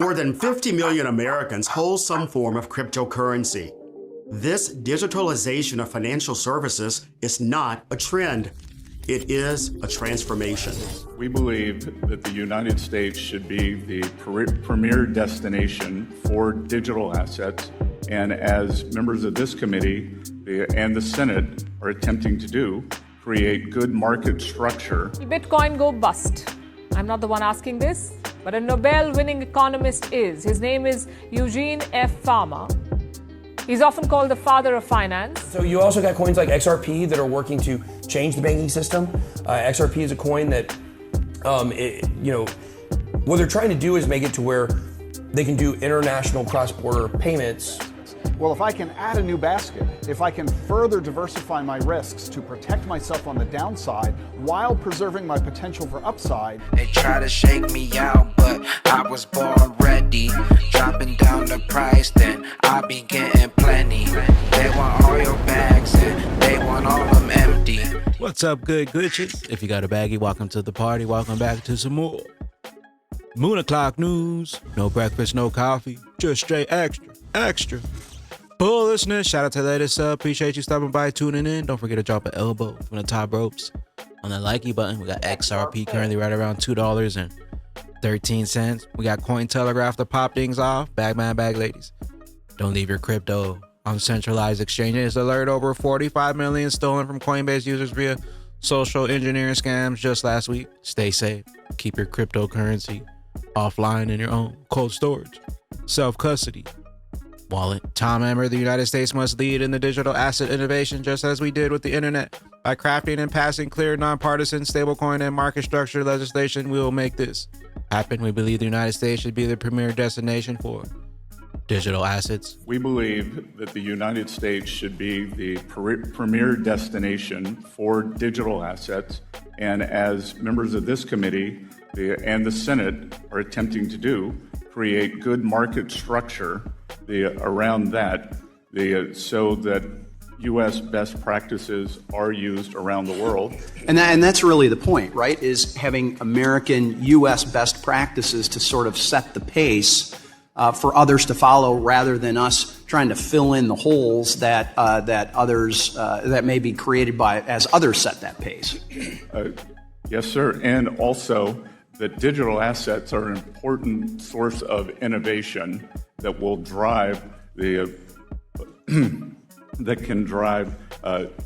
More than 50 million Americans hold some form of cryptocurrency. This digitalization of financial services is not a trend. It is a transformation. We believe that the United States should be the premier destination for digital assets, and as members of this committee and the Senate are attempting to do, create good market structure. Bitcoin go bust. I'm not the one asking this, but a Nobel-winning economist is. His name is Eugene F. Farmer. He's often called the father of finance. So you also got coins like XRP that are working to change the banking system. XRP is a coin that, what they're trying to do is make it to where they can do international cross-border payments. Well, if I can add a new basket, if I can further diversify my risks to protect myself on the downside while preserving my potential for upside. They try to shake me out, but I was born ready. Dropping down the price, then I be getting plenty. They want all your bags and they want all of them empty. What's up, good glitches? If you got a baggie, welcome to the party. Welcome back to some more Moon O'Clock news. No breakfast, no coffee, just straight extra. Bullishness. Shout out to the latest sub. Appreciate you stopping by, tuning in. Don't forget to drop an elbow from the top ropes on the likey button. We got XRP currently right around $2.13. We got Cointelegraph to pop things off. Bagman, bag ladies. Don't leave your crypto on centralized exchanges. Alert: over 45 million stolen from Coinbase users via social engineering scams just last week. Stay safe. Keep your cryptocurrency offline in your own cold storage. Self-custody. Wallet. Tom Emmer: the United States must lead in the digital asset innovation, just as we did with the internet. By crafting and passing clear, nonpartisan, stablecoin and market structure legislation, we will make this happen. We believe the United States should be the premier destination for digital assets. We believe that the United States should be the premier destination for digital assets, and as members of this committee and the Senate are attempting to do, create good market structure around that, so that U.S. best practices are used around the world. And that's really the point, right, is having American U.S. best practices to sort of set the pace for others to follow, rather than us trying to fill in the holes that others that may be created as others set that pace. Yes, sir. And also that digital assets are an important source of innovation that will drive that can drive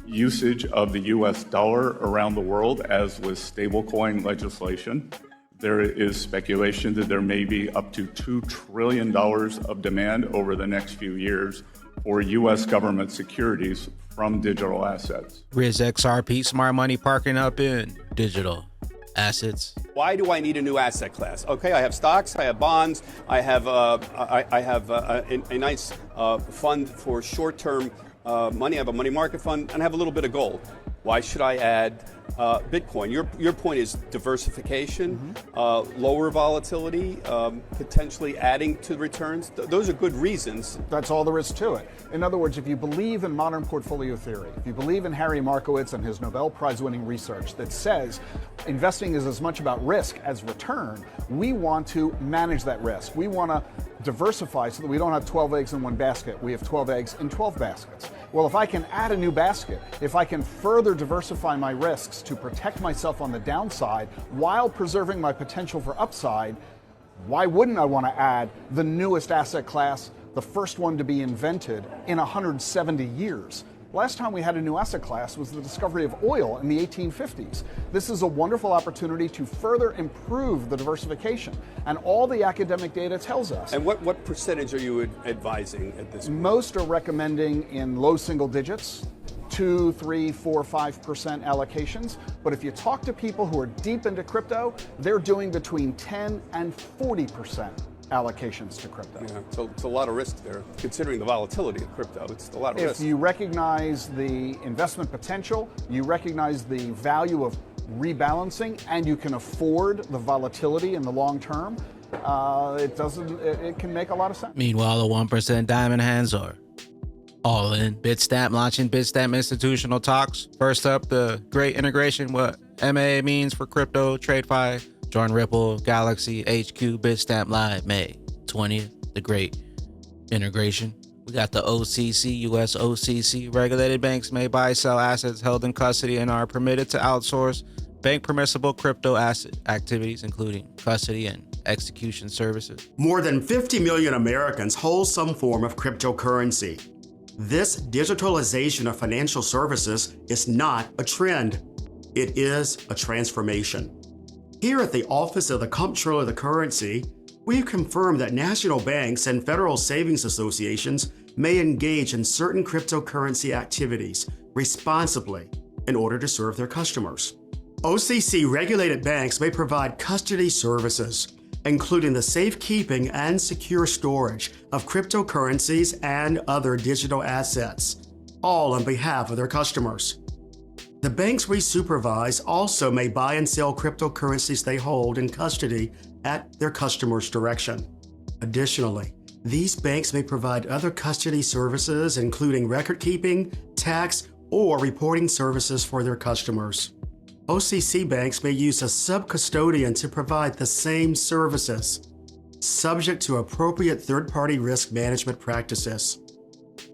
usage of the U.S. dollar around the world, as with stablecoin legislation. There is speculation that there may be up to $2 trillion of demand over the next few years for U.S. government securities from digital assets. Riz XRP smart money parking up in digital assets. Why do I need a new asset class? Okay, I have stocks, I have bonds, I have a nice fund for short-term money. I have a money market fund, and I have a little bit of gold. Why should I add Bitcoin? Your point is diversification, lower volatility, potentially adding to the returns. Those are good reasons. That's all there is to it. In other words, if you believe in modern portfolio theory, if you believe in Harry Markowitz and his Nobel Prize-winning research that says investing is as much about risk as return, we want to manage that risk. We want to diversify so that we don't have 12 eggs in one basket. We have 12 eggs in 12 baskets. Well, if I can add a new basket, if I can further diversify my risks to protect myself on the downside while preserving my potential for upside, why wouldn't I want to add the newest asset class, the first one to be invented in 170 years? Last time we had a new asset class was the discovery of oil in the 1850s. This is a wonderful opportunity to further improve the diversification, and all the academic data tells us. And what percentage are you advising at this point? Most are recommending in low single digits, 2, 3, 4, 5% allocations. But if you talk to people who are deep into crypto, they're doing between 10 and 40% allocations to crypto. Yeah, so it's a lot of risk there. Considering the volatility of crypto, it's a lot of risk. If you recognize the investment potential, you recognize the value of rebalancing, and you can afford the volatility in the long term, it can make a lot of sense. Meanwhile, the 1% diamond hands are all in. Bitstamp launching Bitstamp institutional talks. First up, the great integration, what MA means for crypto, TradeFi. Join Ripple, Galaxy, HQ, Bitstamp Live, May 20th, the great integration. We got the OCC, US OCC. Regulated banks may buy, sell assets held in custody and are permitted to outsource bank permissible crypto asset activities, including custody and execution services. More than 50 million Americans hold some form of cryptocurrency. This digitalization of financial services is not a trend. It is a transformation. Here at the Office of the Comptroller of the Currency, we've confirmed that national banks and federal savings associations may engage in certain cryptocurrency activities responsibly in order to serve their customers. OCC-regulated banks may provide custody services, including the safekeeping and secure storage of cryptocurrencies and other digital assets, all on behalf of their customers. The banks we supervise also may buy and sell cryptocurrencies they hold in custody at their customers' direction. Additionally, these banks may provide other custody services, including record keeping, tax, or reporting services for their customers. OCC banks may use a sub-custodian to provide the same services, subject to appropriate third-party risk management practices.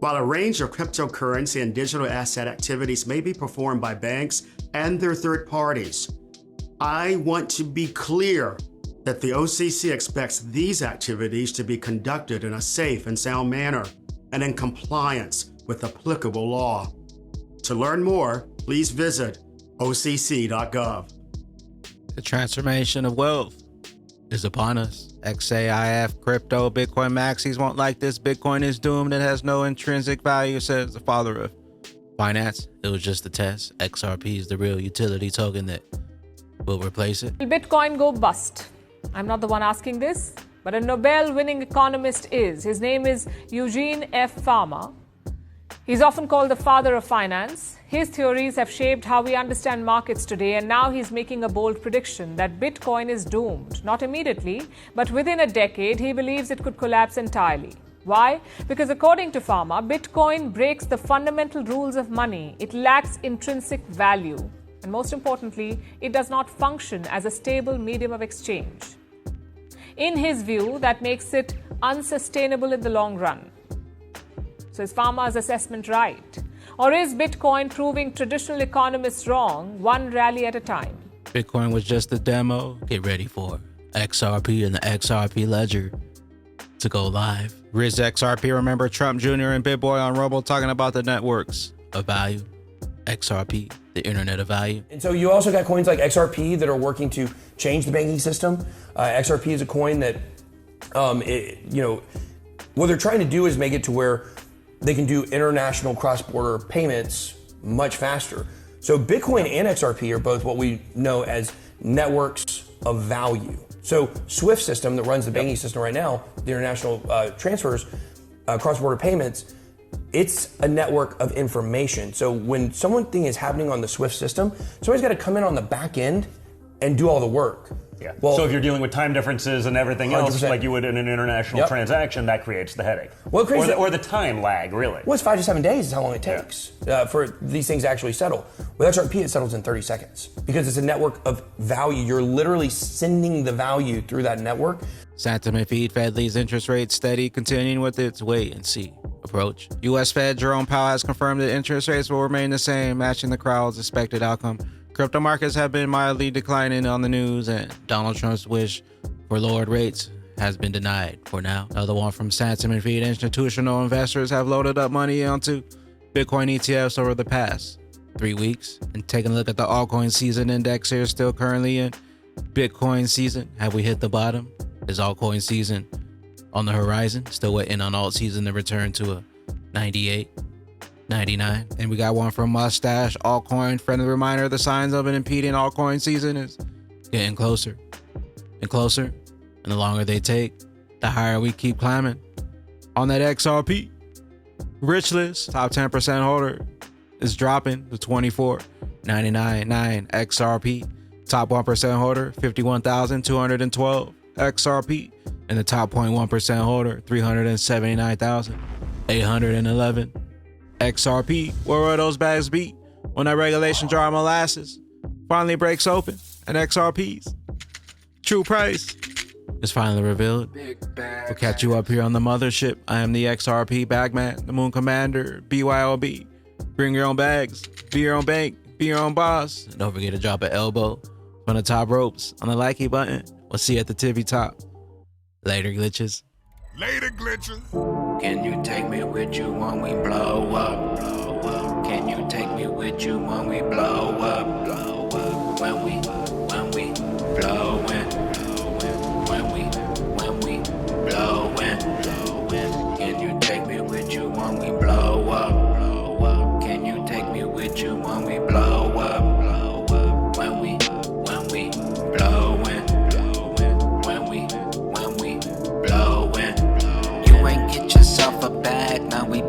While a range of cryptocurrency and digital asset activities may be performed by banks and their third parties, I want to be clear that the OCC expects these activities to be conducted in a safe and sound manner and in compliance with applicable law. To learn more, please visit occ.gov. The transformation of wealth is upon us. XAIF, crypto, Bitcoin maxis won't like this. Bitcoin is doomed. It has no intrinsic value, says the father of finance. It was just a test. XRP is the real utility token that will replace it. Will Bitcoin go bust? I'm not the one asking this, but a Nobel-winning economist is. His name is Eugene F. Fama. He's often called the father of finance. His theories have shaped how we understand markets today, and now he's making a bold prediction that Bitcoin is doomed. Not immediately, but within a decade, he believes it could collapse entirely. Why? Because according to Fama, Bitcoin breaks the fundamental rules of money. It lacks intrinsic value. And most importantly, it does not function as a stable medium of exchange. In his view, that makes it unsustainable in the long run. So is Fama's assessment right? Or is Bitcoin proving traditional economists wrong, one rally at a time? Bitcoin was just a demo. Get ready for XRP and the XRP ledger to go live. Riz XRP, remember Trump Jr. and BitBoy on Rumble talking about the networks of value. XRP, the internet of value. And so you also got coins like XRP that are working to change the banking system. XRP is a coin that, what they're trying to do is make it to where they can do international cross-border payments much faster. So Bitcoin and XRP are both what we know as networks of value. So SWIFT system that runs the banking system right now, the international transfers, cross-border payments, it's a network of information. So when something is happening on the SWIFT system, somebody's got to come in on the back end and do all the work. Yeah. Well, so if you're dealing with time differences and everything 100%. Else, like you would in an international transaction, that creates the headache. Well, it creates or the time lag, really. Well, it's 5 to 7 days is how long it takes for these things to actually settle. With XRP, it settles in 30 seconds because it's a network of value. You're literally sending the value through that network. Sentiment feed, Fed leaves interest rates steady, continuing with its wait and see approach. U.S. Fed Jerome Powell has confirmed that interest rates will remain the same, matching the crowd's expected outcome. Crypto markets have been mildly declining on the news, and Donald Trump's wish for lowered rates has been denied for now. Another one from Sentiment Feed. Institutional investors have loaded up money onto Bitcoin ETFs over the past 3 weeks. And taking a look at the altcoin season index here, still currently in Bitcoin season. Have we hit the bottom? Is altcoin season on the horizon? Still waiting on alt season to return to a 98. 99. And we got one from Mustache Altcoin. Friendly reminder, the signs of an impeding altcoin season is getting closer and closer. And the longer they take, the higher we keep climbing. On that XRP rich list, top 10% holder is dropping to 24.99 XRP. Top 1% holder, 51,212 XRP. And the top 0.1% holder, 379,811 XRP. Where will those bags be when that regulation jar of molasses finally breaks open and XRP's true price is finally revealed. We'll catch you up here on the mothership. I am the XRP Bagman, the Moon Commander, BYOB. Bring your own bags, be your own bank, be your own boss. And don't forget to drop an elbow from the top ropes on the likey button. We'll see you at the tippy top. Later, glitches. Later, glitches. Can you take me with you when we blow up? Can you take me with you when we blow up? When we blowin'. When we blowin'. Can you take me with you when we blow up? Can you take me with you when we blow up? When we blowin'. When we blowin'. You ain't get yourself a bag, now we